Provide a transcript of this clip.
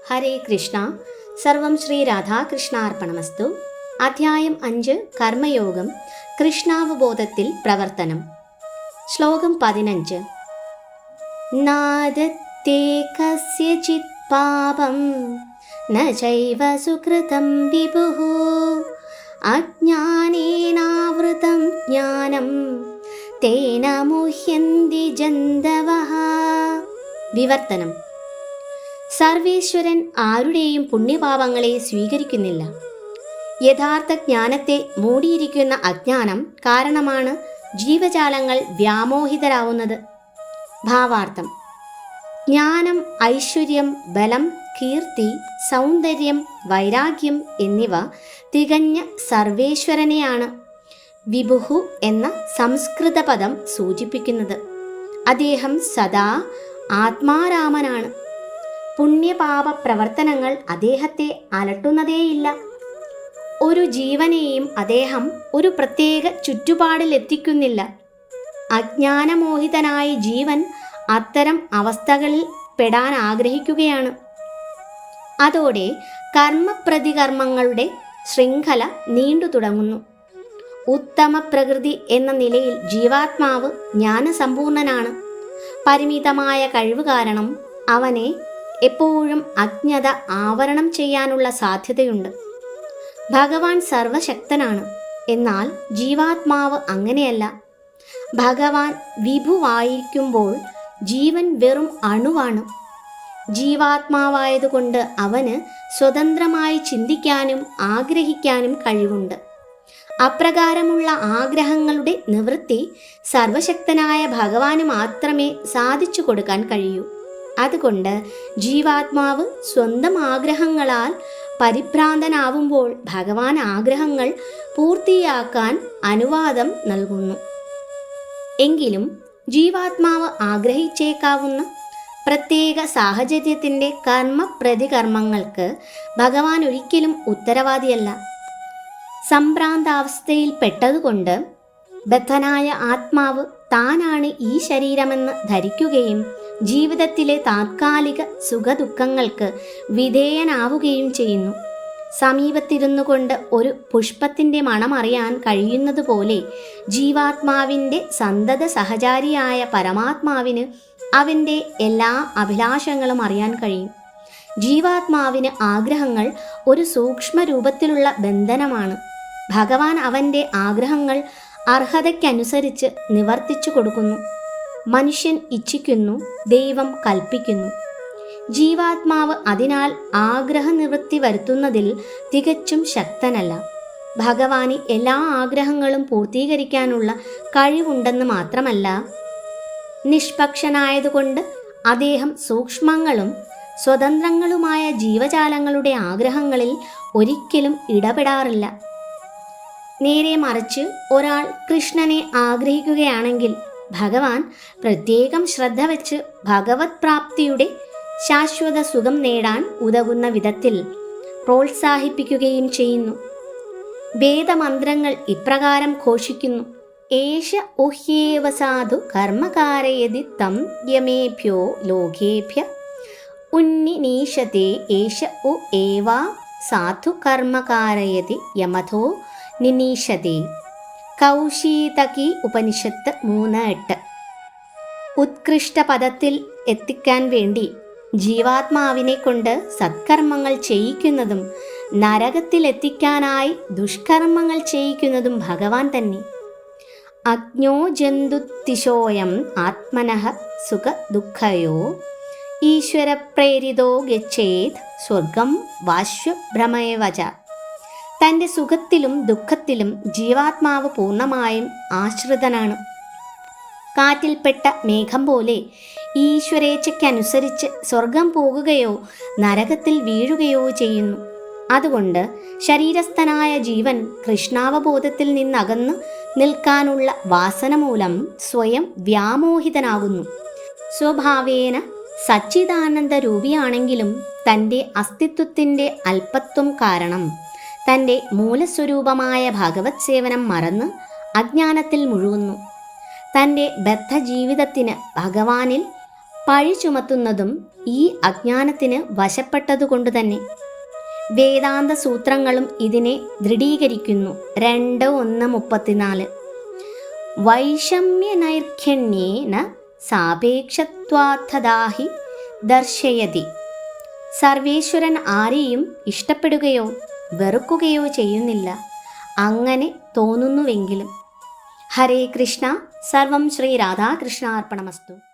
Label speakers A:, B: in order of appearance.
A: ഹരേ കൃഷ്ണ. സർവം ശ്രീ രാധാകൃഷ്ണാർപ്പണമസ്തു. അധ്യായം 5 കർമ്മയോഗം, കൃഷ്ണാവബോധത്തിൽ പ്രവർത്തനം. ശ്ലോകം 15. നാദത്തേ കസ്യചിത് പാപം ന ചൈവ സുകൃതം വിഭുഃ അജ്ഞാനേനാവൃതം ജ്ഞാനം തേന മുഹ്യന്തി ജന്തവഃ. വിവർത്തനം. സർവേശ്വരൻ ആരുടെയും പുണ്യപാപങ്ങളെ സ്വീകരിക്കുന്നില്ല. യഥാർത്ഥ ജ്ഞാനത്തെ മൂടിയിരിക്കുന്ന അജ്ഞാനം കാരണമാണ് ജീവജാലങ്ങൾ വ്യാമോഹിതരാവുന്നത്. ഭാവാർത്ഥം: ജ്ഞാനം, ഐശ്വര്യം, ബലം, കീർത്തി, സൗന്ദര്യം, വൈരാഗ്യം എന്നിവ തികഞ്ഞ സർവേശ്വരനെയാണ് വിഭുഃ എന്ന സംസ്കൃത പദം സൂചിപ്പിക്കുന്നത്. അദ്ദേഹം സദാ ആത്മാരാമനാണ്. പുണ്യപാപ പ്രവർത്തനങ്ങൾ അദ്ദേഹത്തെ അലട്ടുന്നതേയില്ല. ഒരു ജീവനെയും അദ്ദേഹം ഒരു പ്രത്യേക ചുറ്റുപാടിലെത്തിക്കുന്നില്ല. അജ്ഞാനമോഹിതനായ ജീവൻ അത്തരം അവസ്ഥകളിൽ പെടാൻ ആഗ്രഹിക്കുകയാണ്. അതോടെ കർമ്മപ്രതികർമ്മങ്ങളുടെ ശൃംഖല നീണ്ടു തുടങ്ങുന്നു. ഉത്തമ പ്രകൃതി എന്ന നിലയിൽ ജീവാത്മാവ് ജ്ഞാനസമ്പൂർണനാണ്. പരിമിതമായ കഴിവ് കാരണം അവനെ എപ്പോഴും അജ്ഞത ആവരണം ചെയ്യാനുള്ള സാധ്യതയുണ്ട്. ഭഗവാൻ സർവശക്തനാണ്. എന്നാൽ ജീവാത്മാവ് അങ്ങനെയല്ല. ഭഗവാൻ വിഭുവായിരിക്കുമ്പോൾ ജീവൻ വെറും അണുവാണ്. ജീവാത്മാവായതുകൊണ്ട് അവന് സ്വതന്ത്രമായി ചിന്തിക്കാനും ആഗ്രഹിക്കാനും കഴിവുണ്ട്. അപ്രകാരമുള്ള ആഗ്രഹങ്ങളുടെ നിവൃത്തി സർവശക്തനായ ഭഗവാന് മാത്രമേ സാധിച്ചു കൊടുക്കാൻ കഴിയൂ. അതുകൊണ്ട് ജീവാത്മാവ് സ്വന്തം ആഗ്രഹങ്ങളാൽ പരിഭ്രാന്തനാവുമ്പോൾ ഭഗവാൻ ആഗ്രഹങ്ങൾ പൂർത്തിയാക്കാൻ അനുവാദം നൽകുന്നു. എങ്കിലും ജീവാത്മാവ് ആഗ്രഹിച്ചേക്കാവുന്ന പ്രത്യേക സാഹചര്യത്തിൻ്റെ കർമ്മപ്രതികർമ്മങ്ങൾക്ക് ഭഗവാൻ ഒരിക്കലും ഉത്തരവാദിയല്ല. സംഭ്രാന്താവസ്ഥയിൽ പെട്ടതുകൊണ്ട് ബദ്ധനായ ആത്മാവ് താനാണ് ഈ ശരീരമെന്ന് ധരിക്കുകയും ജീവിതത്തിലെ താത്കാലിക സുഖദുഃഖങ്ങൾക്ക് വിധേയനാവുകയും ചെയ്യുന്നു. സമീപത്തിരുന്നു കൊണ്ട് ഒരു പുഷ്പത്തിൻ്റെ മണമറിയാൻ കഴിയുന്നത് പോലെ ജീവാത്മാവിൻ്റെ സന്തത സഹചാരിയായ പരമാത്മാവിന് അവൻ്റെ എല്ലാ അഭിലാഷങ്ങളും അറിയാൻ കഴിയും. ജീവാത്മാവിന് ആഗ്രഹങ്ങൾ ഒരു സൂക്ഷ്മ രൂപത്തിലുള്ള ബന്ധനമാണ്. ഭഗവാൻ അവൻ്റെ ആഗ്രഹങ്ങൾ അർഹതയ്ക്കനുസരിച്ച് നിവർത്തിച്ചു കൊടുക്കുന്നു. മനുഷ്യൻ ഇച്ഛിക്കുന്നു, ദൈവം കൽപ്പിക്കുന്നു. ജീവാത്മാവ് അതിനാൽ ആഗ്രഹനിവൃത്തി വരുത്തുന്നതിൽ തികച്ചും ശക്തനല്ല. ഭഗവാന് എല്ലാ ആഗ്രഹങ്ങളും പൂർത്തീകരിക്കാനുള്ള കഴിവുണ്ടെന്ന് മാത്രമല്ല, നിഷ്പക്ഷനായതുകൊണ്ട് അദ്ദേഹം സൂക്ഷ്മങ്ങളും സ്വതന്ത്രങ്ങളുമായ ജീവജാലങ്ങളുടെ ആഗ്രഹങ്ങളിൽ ഒരിക്കലും ഇടപെടാറില്ല. നേരെ മറിച്ച് ഒരാൾ കൃഷ്ണനെ ആഗ്രഹിക്കുകയാണെങ്കിൽ ഭഗവാൻ പ്രത്യേകം ശ്രദ്ധ വച്ച് ഭഗവത് പ്രാപ്തിയുടെ ശാശ്വത സുഖം നേടാൻ ഉതകുന്ന വിധത്തിൽ പ്രോത്സാഹിപ്പിക്കുകയും ചെയ്യുന്നു. വേദമന്ത്രങ്ങൾ ഇപ്രകാരം ഘോഷിക്കുന്നു: ഏഷ ഉഹ്യേവ സാധു കർമ്മകാരയതി തം യമേഭ്യോ ലോകേഭ്യ ഉന്നിനീശതേ ഏഷ ഉ ഏവാ സാധു കർമ്മകാരയതി യമഥോ നിനീശതേ. കൗശീതകി ഉപനിഷത്ത് 3:8. ഉത്കൃഷ്ട പദത്തിൽ എത്തിക്കാൻ വേണ്ടി ജീവാത്മാവിനെ കൊണ്ട് സത്കർമ്മങ്ങൾ ചെയ്യിക്കുന്നതും നരകത്തിലെത്തിക്കാനായി ദുഷ്കർമ്മങ്ങൾ ചെയ്യിക്കുന്നതും ഭഗവാൻ തന്നെ. അജ്ഞോ ജന്തുത്തിശോയം ആത്മനഃ സുഖ ദുഃഖയോ ഈശ്വരപ്രേരിതോ ഗച്ഛേത് സ്വർഗം വാശ്വഭ്രമേവച. തൻ്റെ സുഖത്തിലും ദുഃഖത്തിലും ജീവാത്മാവ് പൂർണ്ണമായും ആശ്രിതനാണ്. കാറ്റിൽപ്പെട്ട മേഘം പോലെ ഈശ്വരേച്ഛയ്ക്കനുസരിച്ച് സ്വർഗം പോകുകയോ നരകത്തിൽ വീഴുകയോ ചെയ്യുന്നു. അതുകൊണ്ട് ശരീരസ്ഥനായ ജീവൻ കൃഷ്ണാവബോധത്തിൽ നിന്നകന്നു നിൽക്കാനുള്ള വാസന മൂലം സ്വയം വ്യാമോഹിതനാകുന്നു. സ്വഭാവേന സച്ചിദാനന്ദ രൂപിയാണെങ്കിലും തൻ്റെ അസ്തിത്വത്തിൻ്റെ അല്പത്വം കാരണം തൻ്റെ മൂലസ്വരൂപമായ ഭഗവത് സേവനം മറന്ന് അജ്ഞാനത്തിൽ മുഴുകുന്നു. തൻ്റെ ബദ്ധജീവിതത്തിന് ഭഗവാനിൽ പഴി ചുമത്തുന്നതും ഈ അജ്ഞാനത്തിന് വശപ്പെട്ടതുകൊണ്ട് തന്നെ. വേദാന്ത സൂത്രങ്ങളും ഇതിനെ ദൃഢീകരിക്കുന്നു. 2:1-34 വൈഷമ്യനൈർഘ്യണ്യേന സാപേക്ഷത്വാർത്ഥദാഹി ദർശയതി. സർവേശ്വരൻ ആരെയും ഇഷ്ടപ്പെടുകയോ വെറുക്കുകയോ ചെയ്യുന്നില്ല. അങ്ങനെ തോന്നുന്നുവെങ്കിലും. ഹരേ കൃഷ്ണ. സർവം ശ്രീ രാധാകൃഷ്ണാർപ്പണമസ്തു.